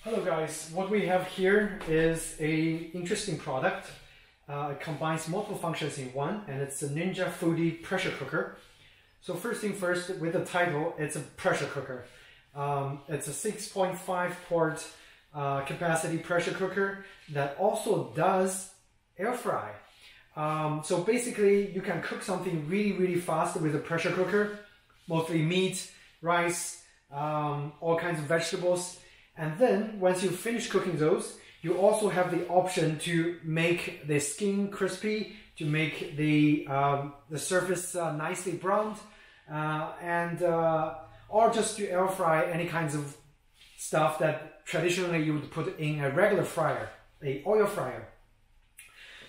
Hello guys, what we have here is a interesting product. It combines multiple functions in one, and it's a Ninja Foodie pressure cooker. So first thing first, with the title, it's a pressure cooker. It's a 6.5 quart capacity pressure cooker that also does air fry. So basically you can cook something really fast with a pressure cooker, mostly meat, rice, all kinds of vegetables. And then once you finish cooking those, you also have the option to make the skin crispy, to make the surface nicely browned, or just to air fry any kinds of stuff that traditionally you would put in a regular fryer, a oil fryer.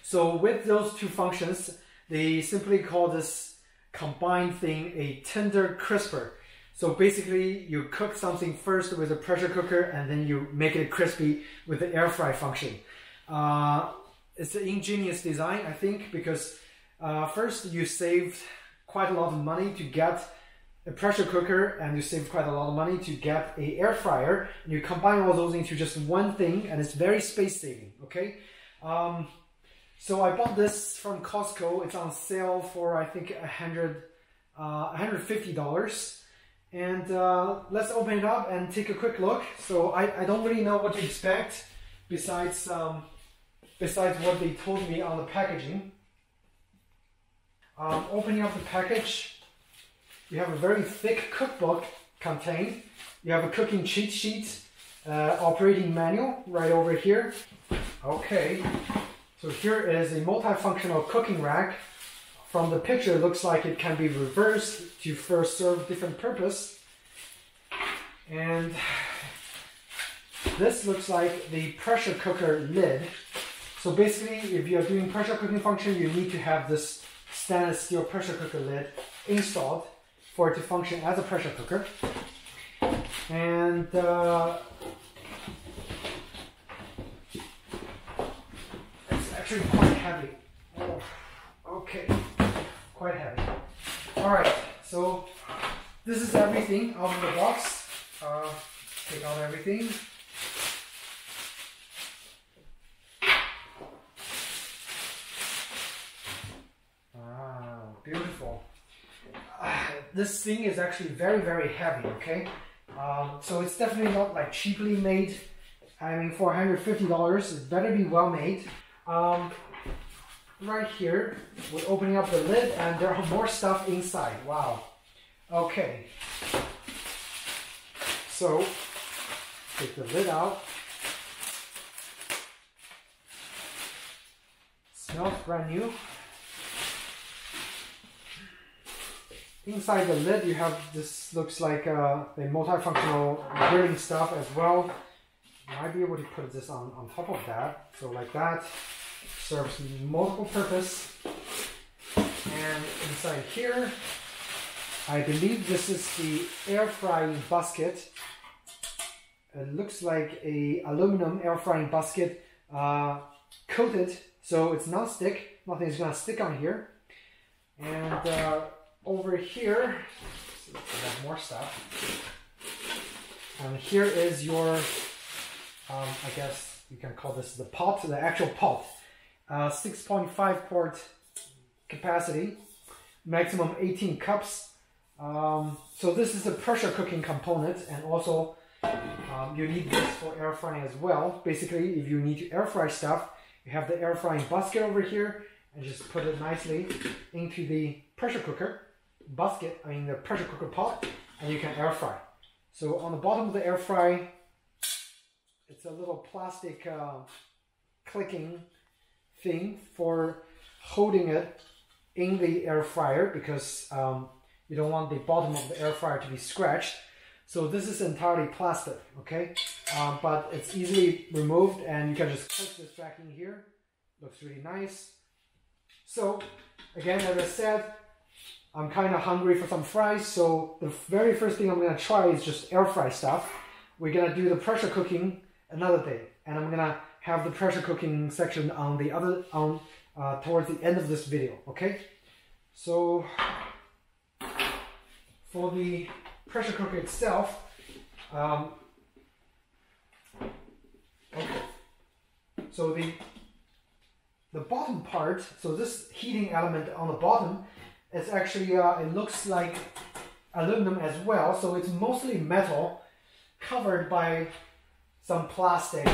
So with those two functions, they simply call this combined thing a tender crisper. So basically you cook something first with a pressure cooker and then you make it crispy with the air fry function. It's an ingenious design, I think, because first you saved quite a lot of money to get a pressure cooker, and you save quite a lot of money to get an air fryer, and you combine all those into just one thing, and it's very space saving, okay? So I bought this from Costco. It's on sale for I think $150. And let's open it up and take a quick look. So I don't really know what to expect besides what they told me on the packaging. Opening up the package, you have a very thick cookbook contained. You have a cooking cheat sheet, operating manual right over here. Okay, so here is a multifunctional cooking rack. From the picture, it looks like it can be reversed to first serve different purpose. And this looks like the pressure cooker lid. So basically, if you're doing pressure cooking function, you need to have this stainless steel pressure cooker lid installed for it to function as a pressure cooker. And it's actually quite heavy. Oh, okay. Quite heavy. Alright, so this is everything out of the box. Take out everything. Wow, beautiful. This thing is actually very heavy, okay? So it's definitely not like cheaply made. I mean, for $150, it better be well made. Right here, we're opening up the lid and there are more stuff inside. Wow. Okay. So, take the lid out. Smells brand new. Inside the lid you have this, looks like a multifunctional grilling stuff as well. You might be able to put this on top of that. So like that. Serves multiple purpose. And inside here, I believe this is the air frying basket. It looks like a aluminum air frying basket coated, so it's non-stick. Nothing's gonna stick on here. And over here, so we have more stuff. And here is your, I guess you can call this the pot, the actual pot. 6.5 quart capacity, maximum 18 cups. So this is a pressure cooking component, and also you need this for air frying as well. Basically, if you need to air fry stuff, you have the air frying basket over here, and just put it nicely into the pressure cooker basket, I mean the pressure cooker pot, and you can air fry. So on the bottom of the air fry, it's a little plastic clicking thing for holding it in the air fryer, because you don't want the bottom of the air fryer to be scratched. So this is entirely plastic, okay? But it's easily removed, and you can just click this back in here. Looks really nice. So again, as I said, I'm kind of hungry for some fries, so the very first thing I'm gonna try is just air fry stuff. We're gonna do the pressure cooking another day, and I'm gonna have the pressure cooking section on the other towards the end of this video, okay? So for the pressure cooker itself, So the bottom part, so this heating element on the bottom, is actually, it looks like aluminum as well. So it's mostly metal covered by some plastic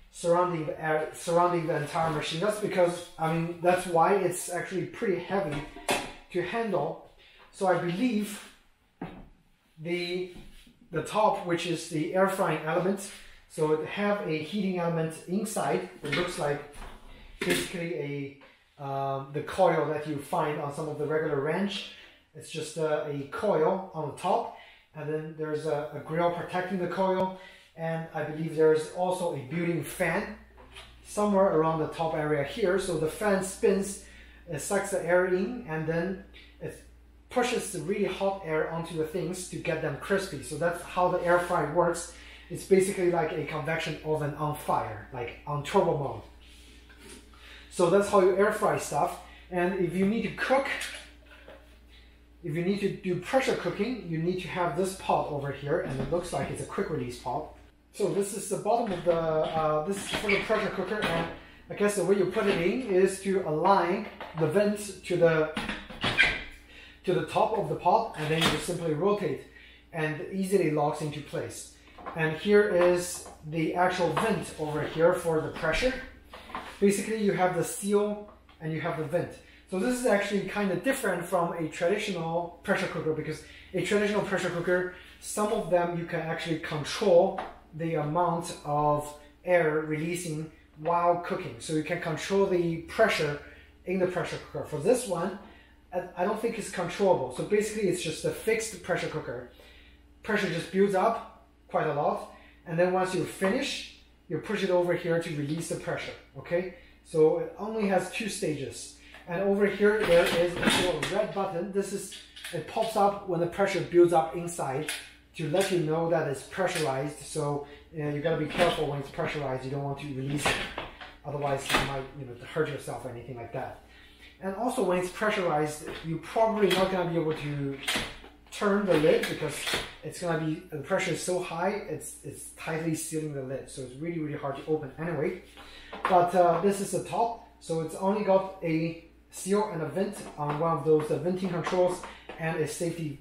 surrounding the entire machine. That's because, I mean, that's why it's actually pretty heavy to handle. So I believe the top, which is the air frying element, so it have a heating element inside. It looks like basically the coil that you find on some of the regular ranch. It's just a coil on the top, and then there's a grill protecting the coil, and I believe there's also a built-in fan somewhere around the top area here. So the fan spins, it sucks the air in, and then it pushes the really hot air onto the things to get them crispy. So that's how the air fry works. It's basically like a convection oven on fire, like on turbo mode. So that's how you air fry stuff. And if you need to cook, if you need to do pressure cooking, you need to have this pot over here, and it looks like it's a quick release pot. So this is the bottom of the, this is for the pressure cooker, and I guess the way you put it in is to align the vents to the top of the pot, and then you just simply rotate, and it easily locks into place. And here is the actual vent over here for the pressure. Basically, you have the seal and you have the vent. So this is actually kind of different from a traditional pressure cooker, because a traditional pressure cooker, some of them you can actually control the amount of air releasing while cooking. So you can control the pressure in the pressure cooker. For this one, I don't think it's controllable. So basically it's just a fixed pressure cooker. Pressure just builds up quite a lot, and then once you finish, you push it over here to release the pressure, okay? So it only has 2 stages. And over here there is a little red button. It pops up when the pressure builds up inside to let you know that it's pressurized. So you gotta be careful when it's pressurized. You don't want to release it, otherwise you might hurt yourself or anything like that. And also when it's pressurized, you're probably not gonna be able to turn the lid, because it's gonna be, the pressure is so high, it's tightly sealing the lid. So it's really, really hard to open anyway. But this is the top. So it's only got a seal and a vent on one of those venting controls, and a safety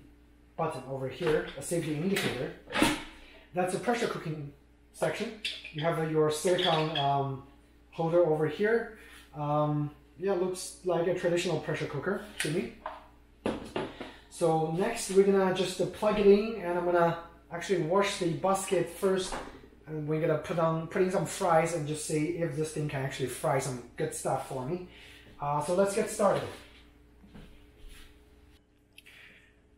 button over here, a safety indicator. That's a pressure cooking section. You have your silicone holder over here. Yeah, looks like a traditional pressure cooker to me. So next we're gonna just plug it in, and I'm gonna actually wash the basket first, and we're gonna put in some fries and just see if this thing can actually fry some good stuff for me. So let's get started.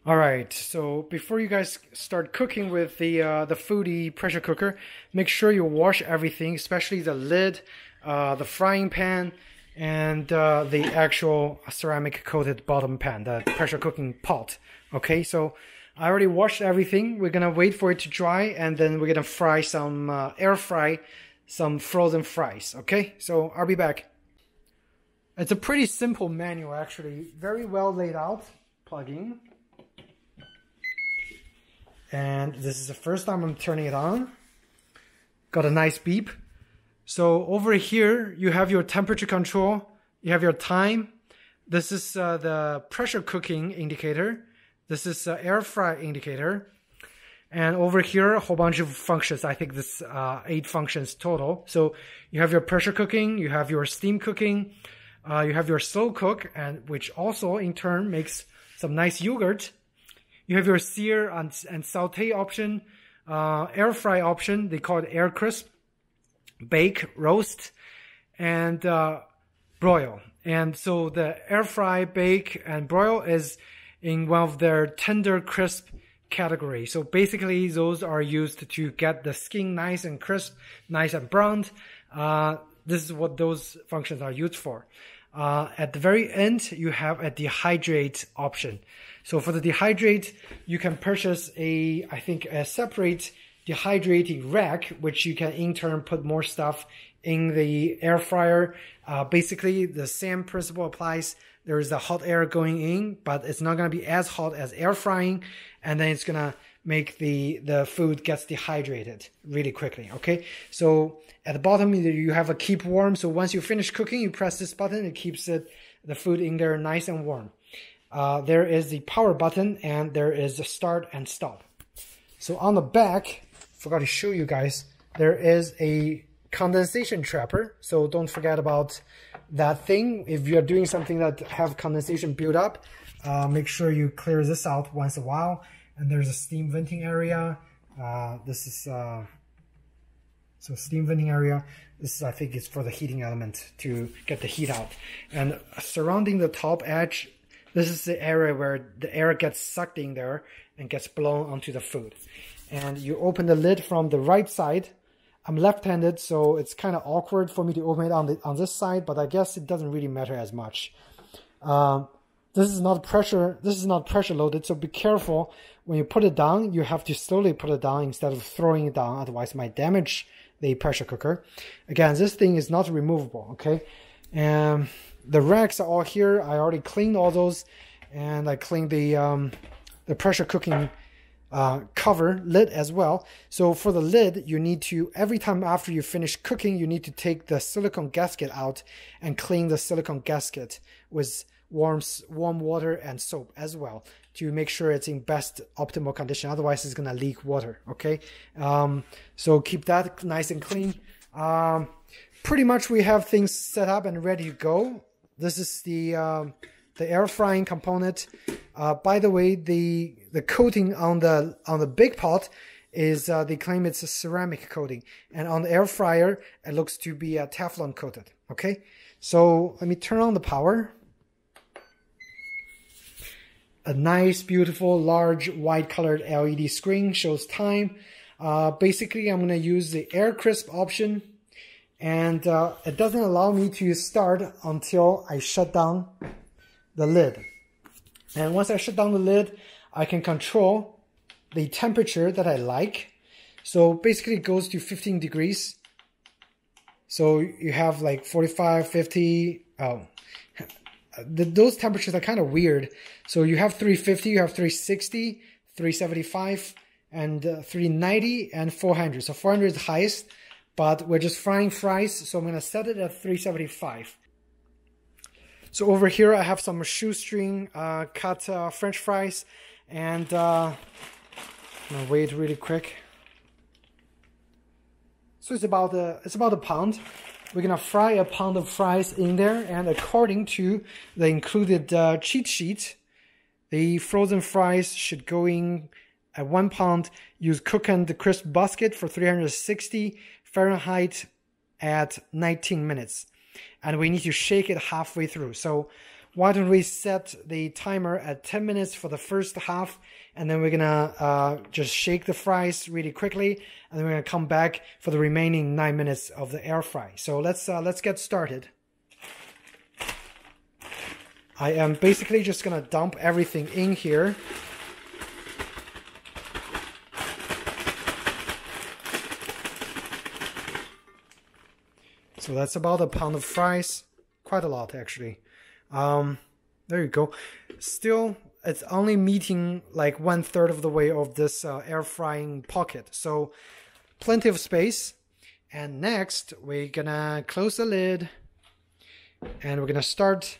All right, so before you guys start cooking with the Foodie pressure cooker, make sure you wash everything, especially the lid, the frying pan, and the actual ceramic coated bottom pan, the pressure cooking pot. Okay, so I already washed everything. We're gonna wait for it to dry, and then we're gonna fry some air fry some frozen fries. Okay, so I'll be back. It's a pretty simple manual, actually, very well laid out. Plug in. And this is the first time I'm turning it on. Got a nice beep. So over here, you have your temperature control. You have your time. This is the pressure cooking indicator. This is the air fry indicator. And over here, a whole bunch of functions. I think this 8 functions total. So you have your pressure cooking. You have your steam cooking. You have your slow cook, and which also in turn makes some nice yogurt. You have your sear and saute option, air fry option. They call it air crisp, bake, roast, and broil. And so the air fry, bake, and broil is in one of their tender crisp category. So basically those are used to get the skin nice and crisp, nice and browned. This is what those functions are used for. At the very end, you have a dehydrate option. So for the dehydrate, you can purchase I think a separate dehydrating rack, which you can in turn put more stuff in the air fryer. Basically, the same principle applies. There is the hot air going in, but it's not going to be as hot as air frying. And then it's going to make the food gets dehydrated really quickly. Okay, so at the bottom you have a keep warm. So once you finish cooking, you press this button. It keeps the food in there nice and warm. There is the power button, and there is the start and stop. So on the back, forgot to show you guys, there is a condensation trapper. So don't forget about that thing. If you're doing something that have condensation build up, make sure you clear this out once in a while. And there's a steam venting area. This is so steam venting area. This is, I think, is for the heating element to get the heat out. And surrounding the top edge, this is the area where the air gets sucked in there and gets blown onto the food. And you open the lid from the right side. I'm left-handed, so it's kind of awkward for me to open it on this side, but I guess it doesn't really matter as much. This is not pressure loaded, so be careful when you put it down. You have to slowly put it down instead of throwing it down, otherwise it might damage the pressure cooker. Again, this thing is not removable, okay? And the racks are all here. I already cleaned all those, and I cleaned the pressure cooking cover lid as well. So for the lid, you need to, every time after you finish cooking, you need to take the silicone gasket out and clean the silicone gasket with warm water and soap as well to make sure it's in best optimal condition. Otherwise it's gonna leak water. Okay, so keep that nice and clean. Pretty much we have things set up and ready to go. This is the air frying component. By the way, the coating on the big pot is they claim it's a ceramic coating, and on the air fryer it looks to be Teflon coated. Okay, so let me turn on the power. A nice, beautiful, large, white colored LED screen shows time. Basically, I'm going to use the air crisp option, and it doesn't allow me to start until I shut down the lid. And once I shut down the lid, I can control the temperature that I like. So basically it goes to 15 degrees. So you have like 45, 50, those temperatures are kind of weird. So you have 350, you have 360, 375, and 390, and 400. So 400 is the highest, but we're just frying fries, so I'm going to set it at 375. So over here I have some shoestring cut French fries, and I'm going to wait really quick. So it's about a pound. We're gonna fry a pound of fries in there, and according to the included cheat sheet, the frozen fries should go in at 1 pound. Use cook and crisp basket for 360 Fahrenheit at 19 minutes, and we need to shake it halfway through. So why don't we set the timer at 10 minutes for the first half, and then we're gonna just shake the fries really quickly, and then we're gonna come back for the remaining 9 minutes of the air fry. So let's get started. I am basically just gonna dump everything in here. So that's about a pound of fries, quite a lot actually. There you go. Still, it's only meeting like 1/3 of the way of this air frying pocket, so plenty of space. And next we're gonna close the lid, and we're gonna start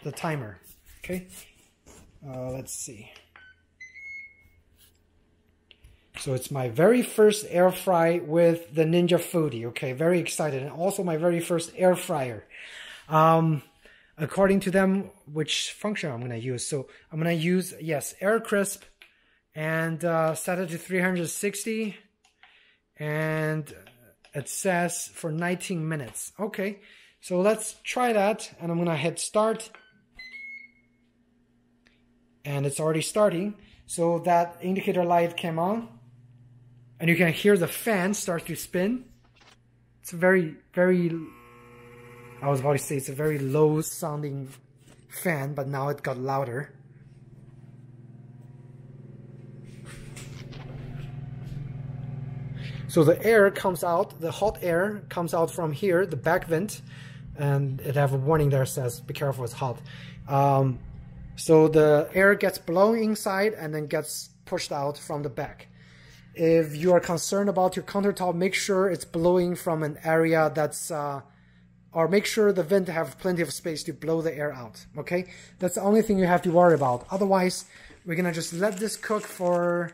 the timer. Okay, let's see. So it's my very first air fry with the Ninja Foodie. Okay, very excited, and also my very first air fryer. According to them, which function I'm going to use. So I'm going to use, yes, air crisp, and set it to 360, and it says for 19 minutes. Okay, so let's try that, and I'm going to hit start, and it's already starting. So that indicator light came on, and you can hear the fan start to spin. It's very, very, I was about to say it's a very low sounding fan, but now it got louder. So the air comes out, the hot air comes out from here, the back vent, and it have a warning there that says be careful, it's hot. So the air gets blown inside and then gets pushed out from the back. If you are concerned about your countertop, make sure it's blowing from an area that's, or make sure the vent have plenty of space to blow the air out, okay? That's the only thing you have to worry about. Otherwise, we're gonna just let this cook for,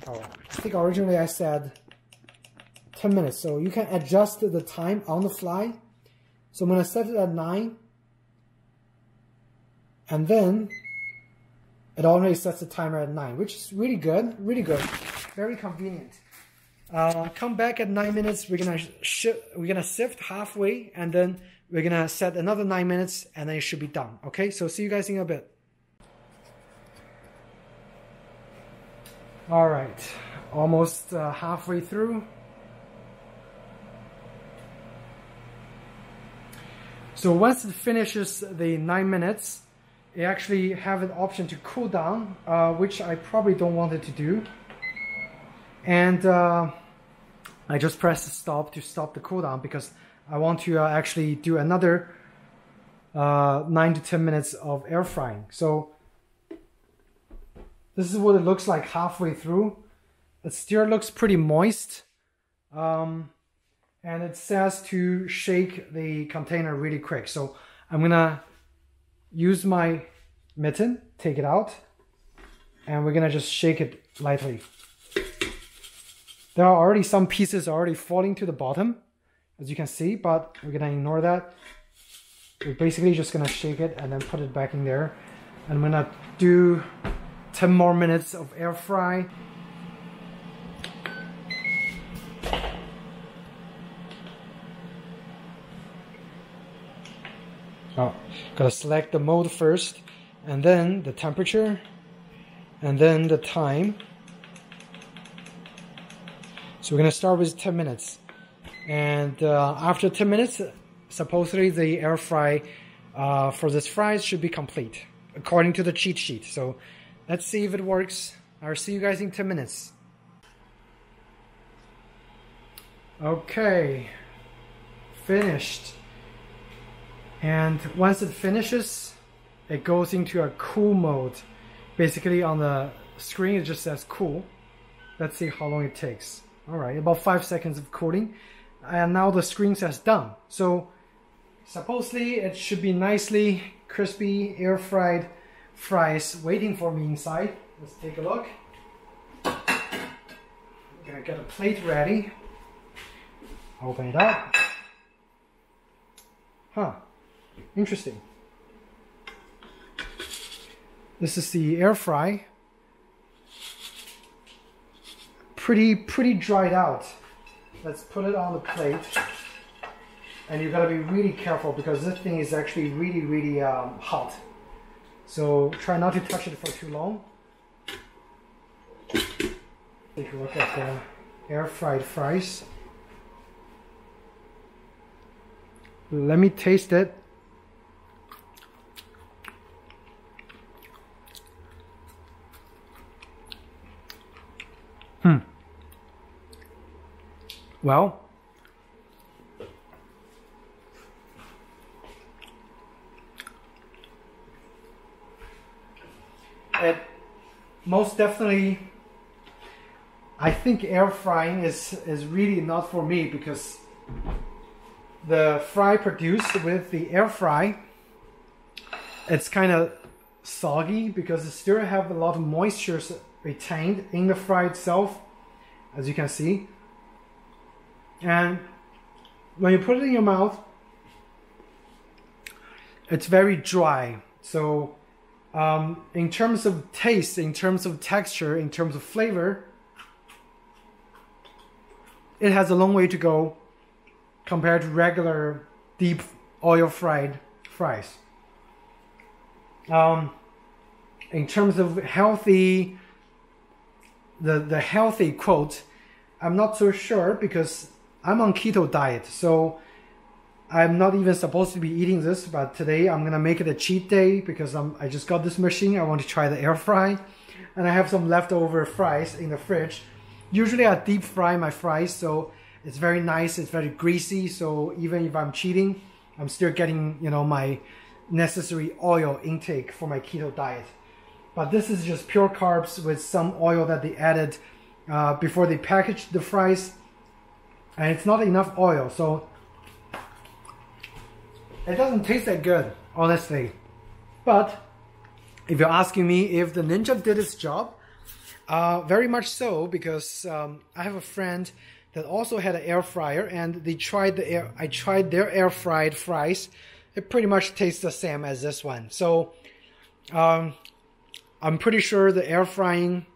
oh, I think originally I said 10 minutes. So you can adjust the time on the fly. So I'm gonna set it at 9. And then it already sets the timer at 9, which is really good, very convenient. Come back at 9 minutes. We're gonna sift halfway, and then we're gonna set another 9 minutes, and then it should be done. Okay, so see you guys in a bit. All right, almost halfway through. So once it finishes the 9 minutes, it actually have an option to cool down, which I probably don't want it to do. And I just press stop to stop the cooldown because I want to actually do another 9 to 10 minutes of air frying. So this is what it looks like halfway through. It still looks pretty moist. And it says to shake the container really quick. So I'm gonna use my mitten, take it out, and we're gonna just shake it lightly. There are already some pieces already falling to the bottom, as you can see, but we're gonna ignore that. We're basically just gonna shake it and then put it back in there. And I'm gonna do 10 more minutes of air fry. Oh, gotta select the mode first, and then the temperature, and then the time. So we're gonna start with 10 minutes. And after 10 minutes, supposedly the air fry for this fries should be complete, according to the cheat sheet. So let's see if it works. I'll see you guys in 10 minutes. Okay, finished. And once it finishes, it goes into a cool mode. Basically on the screen it just says cool. Let's see how long it takes. Alright, about 5 seconds of cooling. And now the screen says done. So supposedly it should be nicely crispy air fried fries waiting for me inside. Let's take a look. I'm gonna get a plate ready. Open it up. Huh. Interesting. This is the air fry. Pretty dried out. Let's put it on the plate. And you gotta be really careful because this thing is actually really hot. So try not to touch it for too long. Take a look at the air fried fries. Let me taste it. Well, it most definitely, I think air frying is really not for me because the fry produced with the air fry, it's kind of soggy because it still have a lot of moisture retained in the fry itself, as you can see. And when you put it in your mouth, it's very dry. So in terms of taste, in terms of texture, in terms of flavor, it has a long way to go compared to regular deep oil fried fries. In terms of healthy, the healthy quote, I'm not so sure because I'm on keto diet, so I'm not even supposed to be eating this, but today I'm gonna make it a cheat day because I just got this machine. I want to try the air fry, and I have some leftover fries in the fridge. Usually I deep fry my fries, so it's very nice, it's very greasy, so even if I'm cheating, I'm still getting, you know, my necessary oil intake for my keto diet. but this is just pure carbs with some oil that they added before they packaged the fries, and it's not enough oil, so it doesn't taste that good, honestly. But if you're asking me if the Ninja did its job, very much so, because I have a friend that also had an air fryer, and they tried I tried their air fried fries. It pretty much tastes the same as this one. So I'm pretty sure the air frying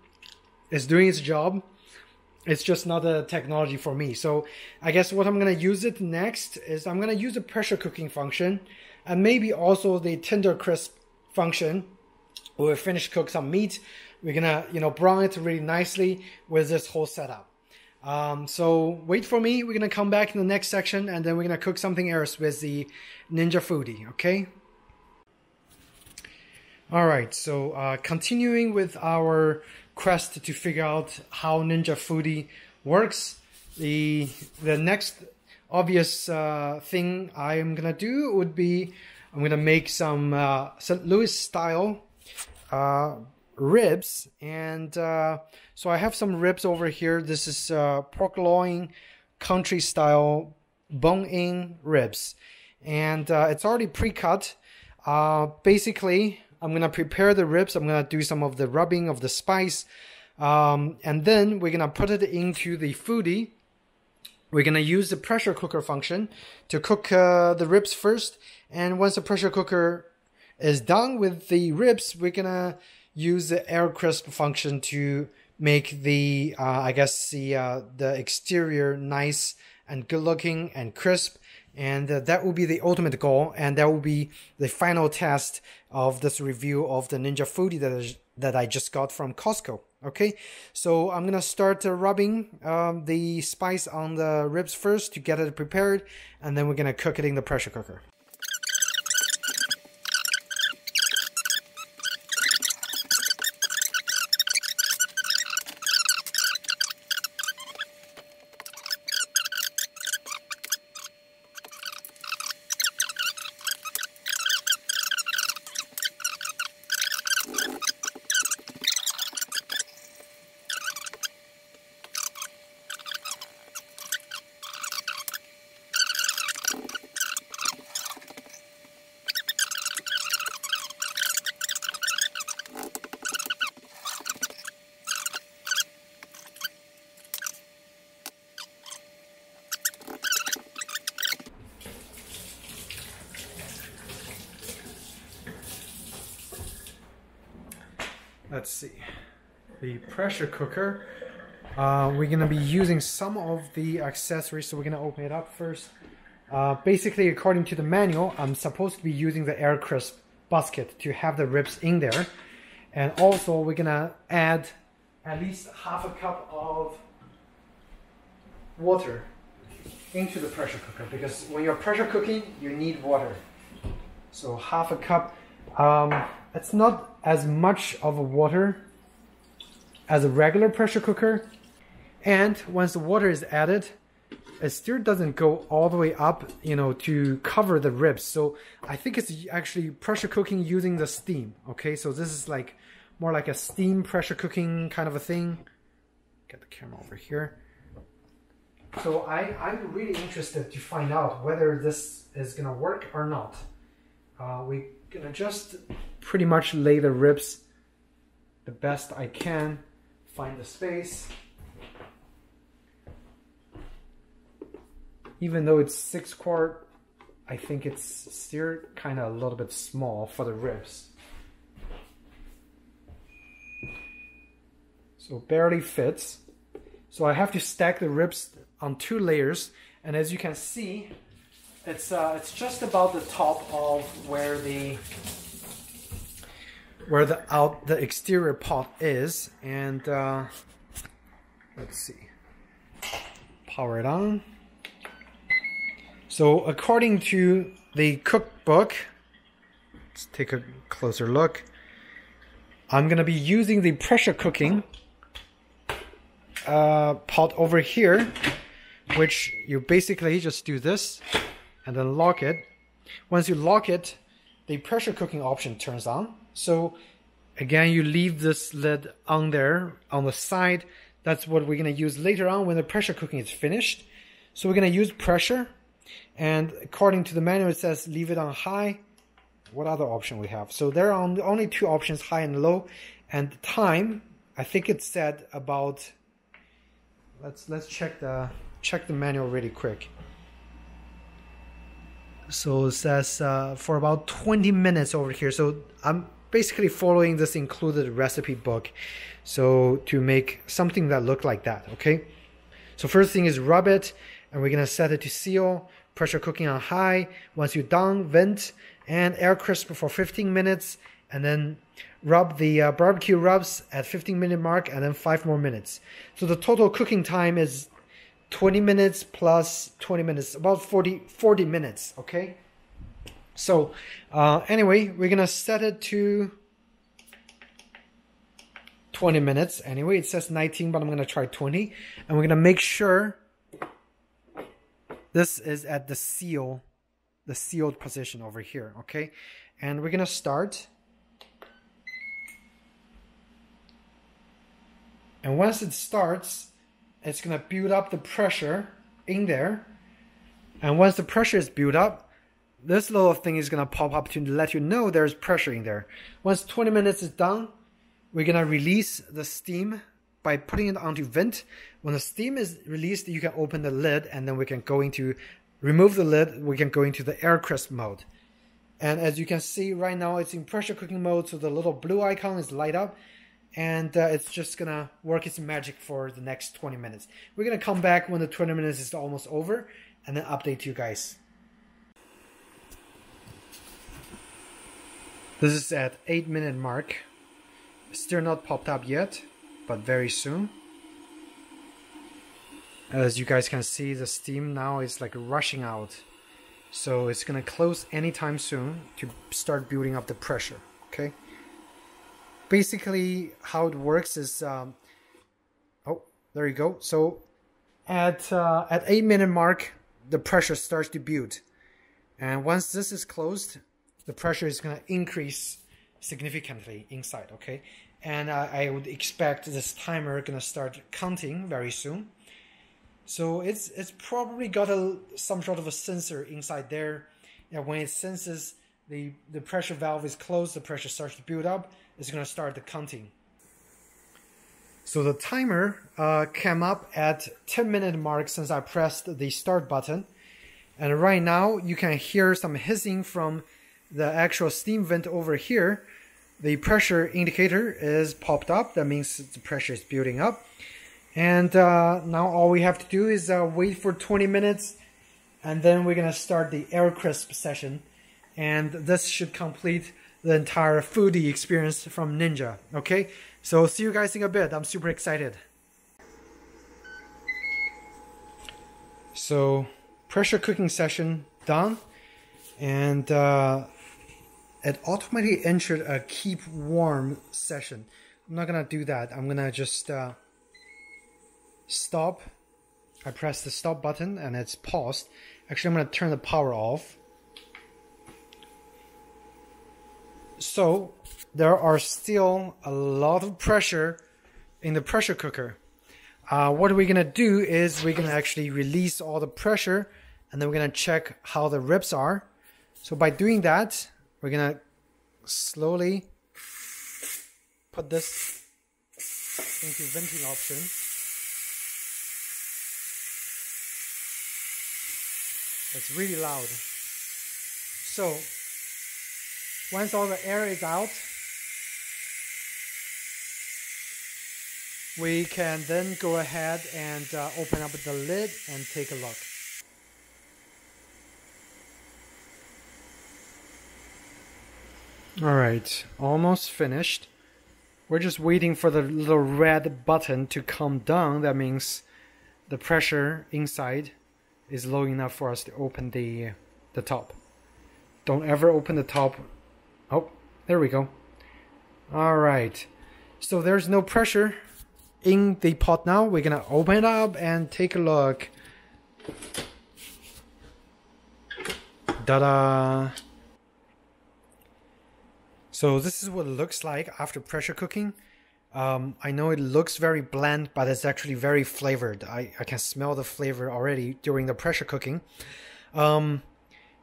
is doing its job. It's just not a technology for me. So I guess what I'm gonna use it next is I'm gonna use the pressure cooking function, and maybe also the tender crisp function. When we finish cook some meat, we're gonna, you know, brown it really nicely with this whole setup. So wait for me. We're gonna come back in the next section, and then we're gonna cook something else with the Ninja Foodie. Okay. All right. So continuing with our quest to figure out how Ninja Foodie works, the next obvious thing I am gonna do would be I'm gonna make some St. Louis style ribs, and so I have some ribs over here. This is pork loin country style bone-in ribs, and it's already pre-cut. Basically, I'm gonna prepare the ribs. I'm gonna do some of the rubbing of the spice, and then we're gonna put it into the Foodie. We're gonna use the pressure cooker function to cook the ribs first, and once the pressure cooker is done with the ribs, we're gonna use the air crisp function to make the I guess the exterior nice and good looking and crisp, and that will be the ultimate goal, and that will be the final test of this review of the Ninja Foodie that I just got from Costco. Okay, so I'm gonna start rubbing the spice on the ribs first to get it prepared, and then we're gonna cook it in the pressure cooker. Let's see, the pressure cooker, we're gonna be using some of the accessories, so we're gonna open it up first. Basically, according to the manual, I'm supposed to be using the air crisp basket to have the ribs in there, and also we're gonna add at least half a cup of water into the pressure cooker, because when you're pressure cooking you need water. So half a cup. It's not as much of a water as a regular pressure cooker, and once the water is added, it still doesn't go all the way up, you know, to cover the ribs. So I think it's actually pressure cooking using the steam. Okay, so this is like more like a steam pressure cooking kind of a thing. Get the camera over here. So I'm really interested to find out whether this is gonna work or not. We're gonna just pretty much lay the ribs the best I can, find the space. Even though it's 6 quart, I think it's still kind of a little bit small for the ribs. So barely fits. So I have to stack the ribs on 2 layers, and as you can see, it's just about the top of where the exterior pot is, and let's see, power it on. So according to the cookbook, let's take a closer look. I'm gonna be using the pressure cooking pot over here, which you basically just do this and then lock it. Once you lock it, the pressure cooking option turns on. So Again, you leave this lid on there, on the side. That's what we're going to use later on when the pressure cooking is finished. So we're going to use pressure. And according to the manual, it says leave it on high. What other option we have? So there are only two options, high and low. And the time, I think it said about... Let's check the manual really quick. So it says for about 20 minutes over here. So I'm basically following this included recipe book. So to make something that look like that, okay? So first thing is rub it, and we're gonna set it to seal, pressure cooking on high. Once you're done, vent and air crisp for 15 minutes, and then rub the barbecue rubs at 15-minute mark, and then 5 more minutes. So the total cooking time is 20 minutes plus 20 minutes, about 40 minutes, okay? So anyway, we're gonna set it to 20 minutes. Anyway, it says 19, but I'm gonna try 20. And we're gonna make sure this is at the sealed position over here, okay? And we're gonna start. And once it starts, it's gonna build up the pressure in there. And once the pressure is built up, this little thing is gonna pop up to let you know there's pressure in there. Once 20 minutes is done, we're gonna release the steam by putting it onto vent. When the steam is released, you can open the lid, and then we can go into, remove the lid, we can go into the air crisp mode. And as you can see right now, it's in pressure cooking mode, so the little blue icon is light up. And it's just gonna work its magic for the next 20 minutes. We're gonna come back when the 20 minutes is almost over and then update you guys. This is at 8-minute mark. Still not popped up yet, but very soon. As you guys can see, the steam now is like rushing out. So it's gonna close anytime soon to start building up the pressure, okay? Basically, how it works is, oh, there you go. So at 8-minute mark, the pressure starts to build. And once this is closed, the pressure is going to increase significantly inside, okay? And I would expect this timer going to start counting very soon. So it's probably got some sort of a sensor inside there. And when it senses the pressure valve is closed, the pressure starts to build up, it's going to start the counting. So the timer came up at 10-minute mark since I pressed the start button. And right now you can hear some hissing from the actual steam vent over here. The pressure indicator is popped up. That means the pressure is building up. And now all we have to do is wait for 20 minutes. And then we're going to start the air crisp session. And this should complete the entire foodie experience from Ninja. Okay, so see you guys in a bit. I'm super excited. So pressure cooking session done, and it automatically entered a keep warm session. I'm not gonna do that. I'm gonna just stop. I press the stop button and it's paused. Actually, I'm gonna turn the power off. So there are still a lot of pressure in the pressure cooker. What we're gonna do is we're gonna actually release all the pressure, and then we're gonna check how the ribs are. So by doing that, we're gonna slowly put this into venting option. It's really loud. So once all the air is out, we can then go ahead and open up the lid and take a look. Alright, almost finished. We're just waiting for the little red button to come down. That means the pressure inside is low enough for us to open the top. Don't ever open the top. Oh, there we go. Alright, so there's no pressure in the pot now. We're gonna open it up and take a look. Ta-da! So this is what it looks like after pressure cooking. I know it looks very bland, but it's actually very flavored. I can smell the flavor already during the pressure cooking.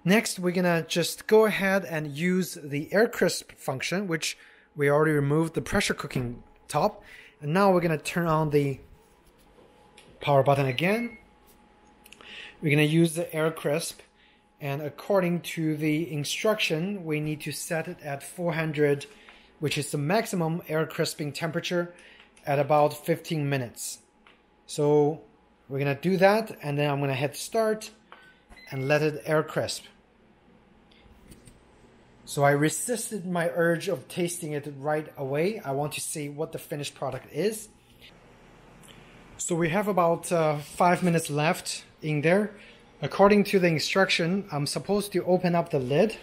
Next, we're gonna just go ahead and use the air crisp function, which we already removed the pressure cooking top. And now we're gonna turn on the power button again. We're gonna use the air crisp, and according to the instruction, we need to set it at 400, which is the maximum air crisping temperature, at about 15 minutes. So we're gonna do that, and then I'm gonna hit start and let it air crisp. So I resisted my urge of tasting it right away. I want to see what the finished product is. So we have about 5 minutes left in there. According to the instruction, I'm supposed to open up the lid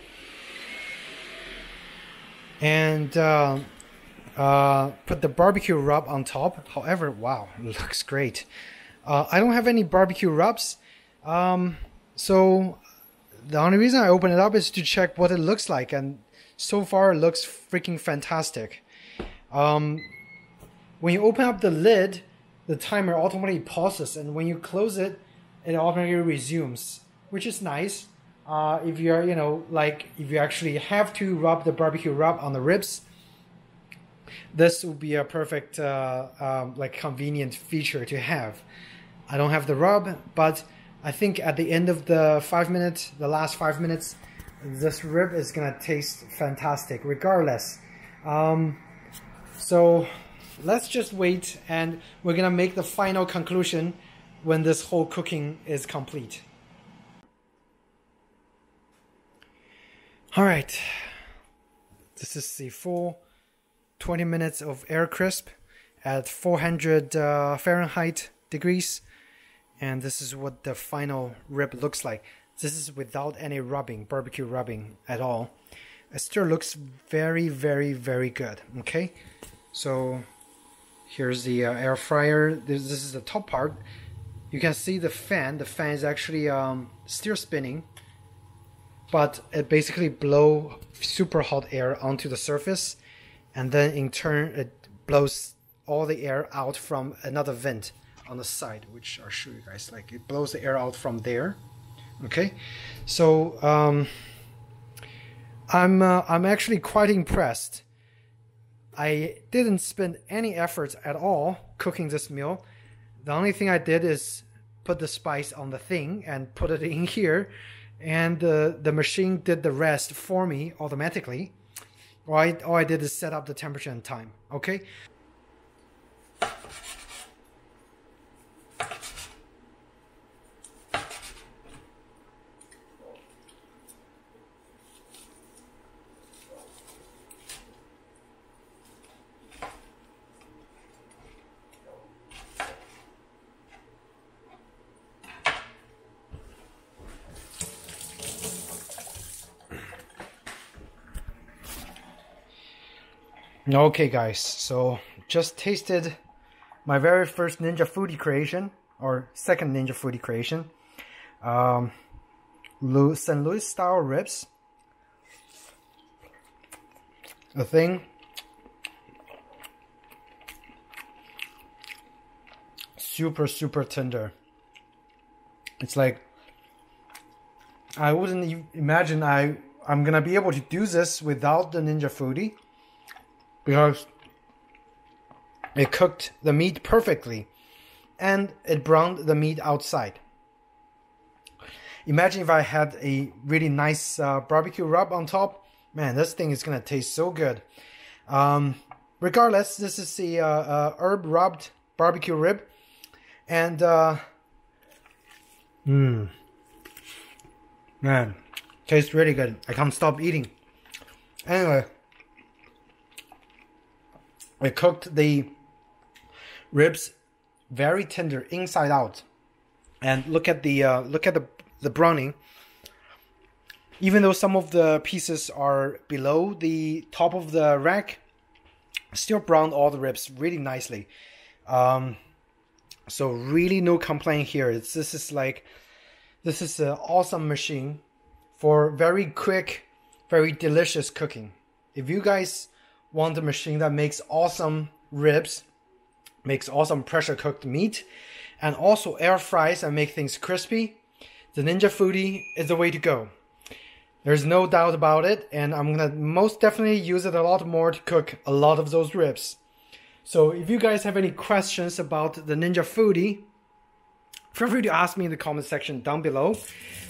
and put the barbecue rub on top. However, wow, it looks great. I don't have any barbecue rubs, so the only reason I open it up is to check what it looks like, and so far it looks freaking fantastic. When you open up the lid, the timer automatically pauses, and when you close it, it automatically resumes, which is nice. If you're, if you actually have to rub the barbecue rub on the ribs, this would be a perfect, convenient feature to have. I don't have the rub, but I think at the end of the last 5 minutes, this rib is gonna taste fantastic regardless. So let's just wait, and we're gonna make the final conclusion when this whole cooking is complete. All right, this is the full 20 minutes of air crisp at 400 Fahrenheit degrees. And this is what the final rib looks like. This is without any rubbing, barbecue rubbing at all. It still looks very, very, very good. Okay, so here's the air fryer. This is the top part. You can see the fan. The fan is actually still spinning, but it basically blows super hot air onto the surface, and then in turn it blows all the air out from another vent on the side, which I'll show you guys. Like, it blows the air out from there. Okay, so I'm actually quite impressed. I didn't spend any effort at all cooking this meal. The only thing I did is put the spice on the thing and put it in here, and the machine did the rest for me automatically. All I did is set up the temperature and time. Okay. Okay guys, so just tasted my very first Ninja Foodie creation, or second Ninja Foodie creation. St. Louis style ribs. The thing, super tender. It's like, I wouldn't imagine I'm gonna be able to do this without the Ninja Foodie, because it cooked the meat perfectly and it browned the meat outside. Imagine if I had a really nice barbecue rub on top. Man, this thing is gonna taste so good. Regardless, this is the herb rubbed barbecue rib, and man, tastes really good. I can't stop eating. Anyway, I cooked the ribs very tender inside out, and look at the browning. Even though some of the pieces are below the top of the rack, still browned all the ribs really nicely. So really no complaint here. This is an awesome machine for very quick, very delicious cooking. if you guys want a machine that makes awesome ribs, makes awesome pressure cooked meat, and also air fries and make things crispy, the Ninja Foodie is the way to go. There's no doubt about it, and I'm gonna most definitely use it a lot more to cook a lot of those ribs. So if you guys have any questions about the Ninja Foodie, feel free to ask me in the comment section down below.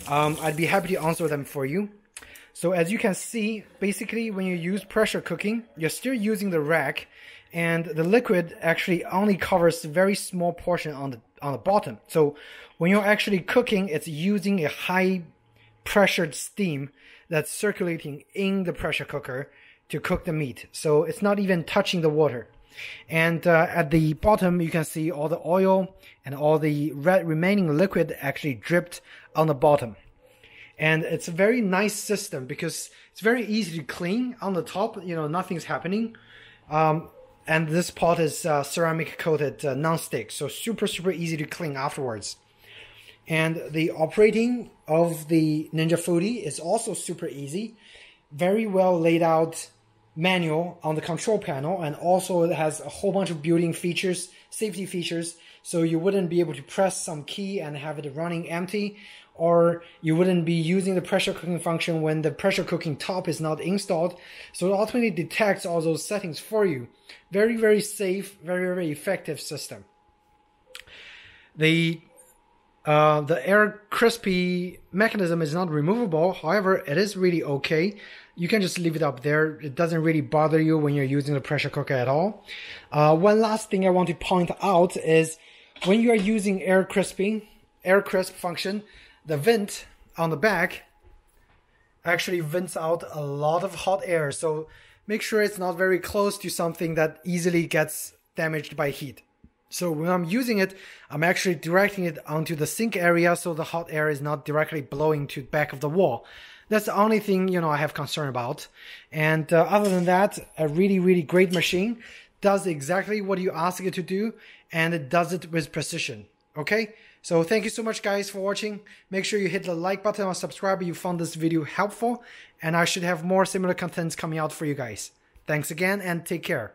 I'd be happy to answer them for you. So as you can see, basically when you use pressure cooking, you're still using the rack, and the liquid actually only covers a very small portion on the bottom. So when you're actually cooking, it's using a high pressured steam that's circulating in the pressure cooker to cook the meat. So it's not even touching the water. And at the bottom, you can see all the oil and all the remaining liquid actually dripped on the bottom. And it's a very nice system because it's very easy to clean on the top. You know, nothing's happening. And this pot is ceramic coated non-stick, so super easy to clean afterwards. And the operating of the Ninja Foodie is also super easy. Very well laid out manual on the control panel, and also it has a whole bunch of built-in features, safety features, so you wouldn't be able to press some key and have it running empty, or you wouldn't be using the pressure cooking function when the pressure cooking top is not installed. So it ultimately detects all those settings for you. Very safe, very effective system. The air crispy mechanism is not removable. However, it is really okay. You can just leave it up there. It doesn't really bother you when you're using the pressure cooker at all. One last thing I want to point out is when you are using air crisp function, the vent on the back actually vents out a lot of hot air. So make sure it's not very close to something that easily gets damaged by heat. So when I'm using it, I'm actually directing it onto the sink area so the hot air is not directly blowing to the back of the wall. That's the only thing, you know, I have concern about. And other than that, a really great machine. Does exactly what you ask it to do, and it does it with precision. Okay? So thank you so much guys for watching. Make sure you hit the like button or subscribe if you found this video helpful, and I should have more similar contents coming out for you guys. Thanks again and take care.